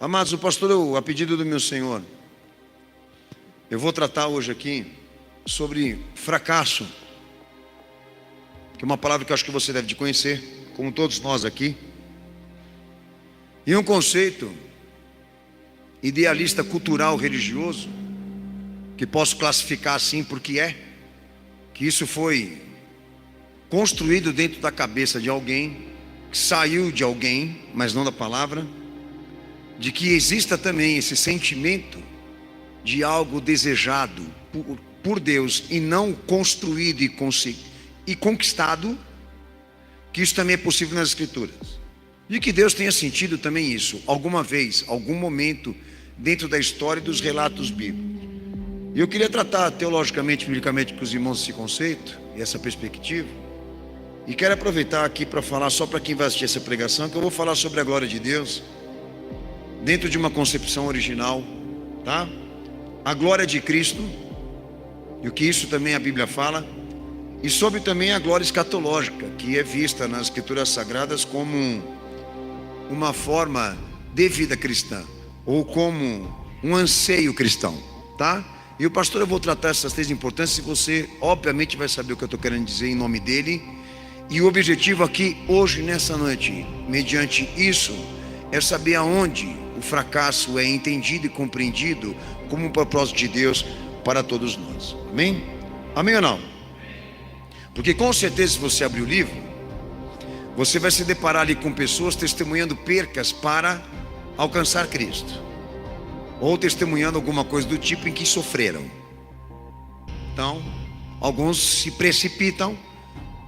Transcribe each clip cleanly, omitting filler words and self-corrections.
Amados, o pastor, a pedido do meu Senhor, eu vou tratar hoje aqui sobre fracasso, que é uma palavra que eu acho que você deve de conhecer, como todos nós aqui, e um conceito idealista cultural religioso, que posso classificar assim porque que isso foi construído dentro da cabeça de alguém, que saiu de alguém, mas não da palavra, de que exista também esse sentimento de algo desejado por Deus e não construído e conquistado, que isso também é possível nas Escrituras. E que Deus tenha sentido também isso, alguma vez, algum momento, dentro da história e dos relatos bíblicos. E eu queria tratar teologicamente, biblicamente com os irmãos esse conceito e essa perspectiva. E quero aproveitar aqui para falar, só para quem vai assistir essa pregação, que eu vou falar sobre a glória de Deus dentro de uma concepção original, tá? A glória de Cristo, e o que isso também a Bíblia fala, e sobre também a glória escatológica, que é vista nas Escrituras Sagradas como uma forma de vida cristã, ou como um anseio cristão, tá? E o pastor, eu vou tratar essas três importâncias, e você obviamente vai saber o que eu estou querendo dizer em nome dele. E o objetivo aqui hoje, nessa noite, mediante isso, é saber aonde o fracasso é entendido e compreendido como um propósito de Deus para todos nós. Amém? Amém ou não? Porque com certeza, se você abrir o livro, você vai se deparar ali com pessoas testemunhando percas para alcançar Cristo, ou testemunhando alguma coisa do tipo em que sofreram. Então, alguns se precipitam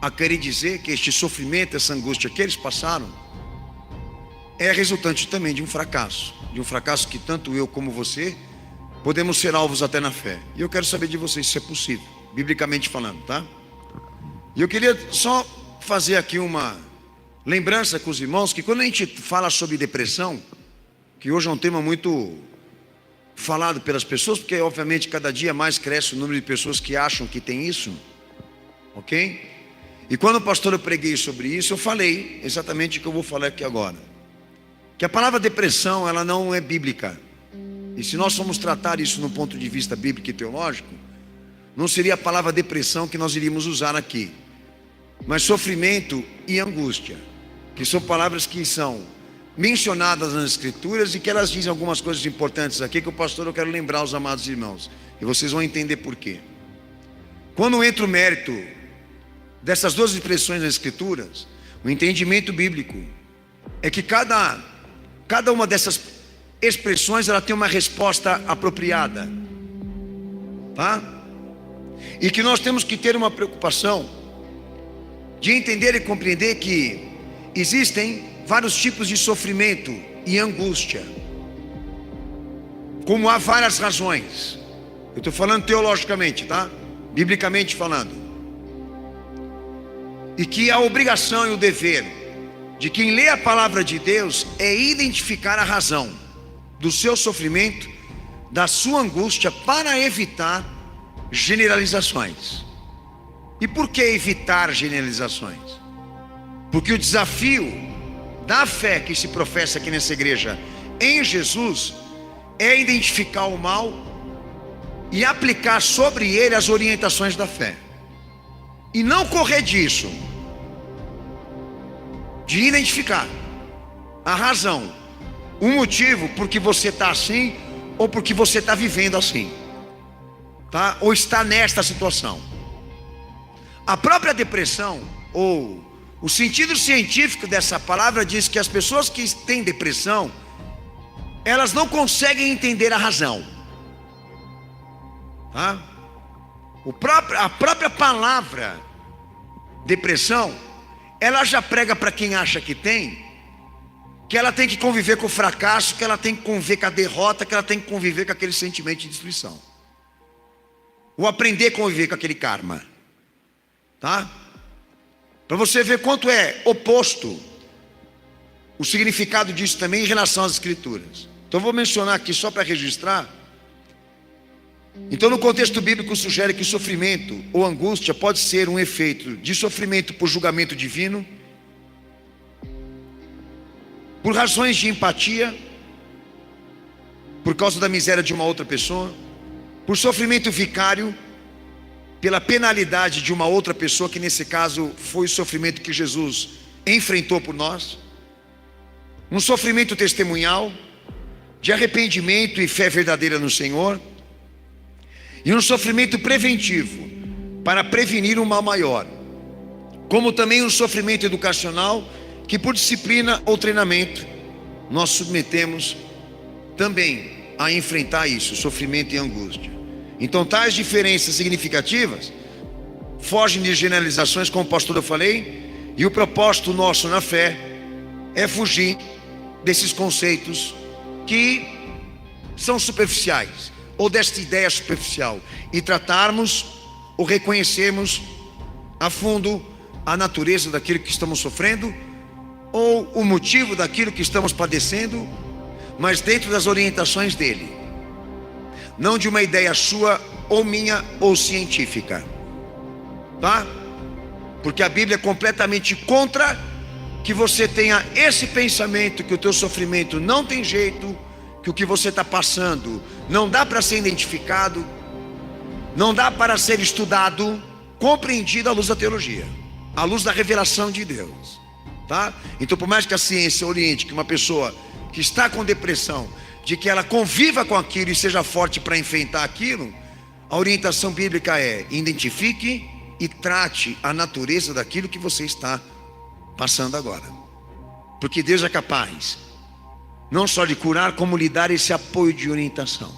a querer dizer que este sofrimento, essa angústia que eles passaram, é resultante também de um fracasso que tanto eu como você podemos ser alvos até na fé. E eu quero saber de vocês se é possível, biblicamente falando, tá? E eu queria só fazer aqui uma lembrança com os irmãos, que quando a gente fala sobre depressão, que hoje é um tema muito falado pelas pessoas, porque obviamente cada dia mais cresce o número de pessoas que acham que tem isso, ok? E quando o pastor eu preguei sobre isso, eu falei exatamente o que eu vou falar aqui agora, que a palavra depressão, ela não é bíblica. E se nós formos tratar isso no ponto de vista bíblico e teológico, não seria a palavra depressão que nós iríamos usar aqui, mas sofrimento e angústia, que são palavras que são mencionadas nas Escrituras e que elas dizem algumas coisas importantes aqui, que o pastor eu quero lembrar aos amados irmãos, e vocês vão entender por quê. Quando entra o mérito dessas duas expressões nas Escrituras, o entendimento bíblico é que cada uma dessas expressões, ela tem uma resposta apropriada, tá? E que nós temos que ter uma preocupação de entender e compreender que existem vários tipos de sofrimento e angústia, como há várias razões. Eu estou falando teologicamente, tá? Biblicamente falando. E que a obrigação e o dever de quem lê a palavra de Deus é identificar a razão do seu sofrimento, da sua angústia, para evitar generalizações. E por que evitar generalizações? Porque o desafio da fé que se professa aqui nessa igreja em Jesus é identificar o mal e aplicar sobre ele as orientações da fé, e não correr disso, de identificar a razão, o motivo por que você está assim, ou porque você está vivendo assim, tá? Ou está nesta situação. A própria depressão, ou o sentido científico dessa palavra, diz que as pessoas que têm depressão, elas não conseguem entender a razão, tá? A própria palavra depressão, ela já prega para quem acha que tem, que ela tem que conviver com o fracasso, que ela tem que conviver com a derrota, que ela tem que conviver com aquele sentimento de destruição, ou aprender a conviver com aquele karma, tá? Para você ver quanto é oposto o significado disso também em relação às Escrituras. Então eu vou mencionar aqui só para registrar. Então, no contexto bíblico, sugere que sofrimento ou angústia pode ser um efeito de sofrimento por julgamento divino, por razões de empatia, por causa da miséria de uma outra pessoa, por sofrimento vicário, pela penalidade de uma outra pessoa, que nesse caso foi o sofrimento que Jesus enfrentou por nós, um sofrimento testemunhal, de arrependimento e fé verdadeira no Senhor, e um sofrimento preventivo, para prevenir um mal maior, como também um sofrimento educacional, que por disciplina ou treinamento, nós submetemos também a enfrentar isso, sofrimento e angústia. Então tais diferenças significativas fogem de generalizações, como o pastor eu falei, e o propósito nosso na fé é fugir desses conceitos que são superficiais, ou desta ideia superficial, e tratarmos ou reconhecermos a fundo a natureza daquilo que estamos sofrendo, ou o motivo daquilo que estamos padecendo, mas dentro das orientações dele, não de uma ideia sua ou minha ou científica, tá? Porque a Bíblia é completamente contra que você tenha esse pensamento que o teu sofrimento não tem jeito, que o que você está passando não dá para ser identificado, não dá para ser estudado, compreendido à luz da teologia, à luz da revelação de Deus, tá? Então, por mais que a ciência oriente que uma pessoa que está com depressão, de que ela conviva com aquilo e seja forte para enfrentar aquilo, a orientação bíblica é: identifique e trate a natureza daquilo que você está passando agora, porque Deus é capaz não só de curar, como lhe dar esse apoio de orientação.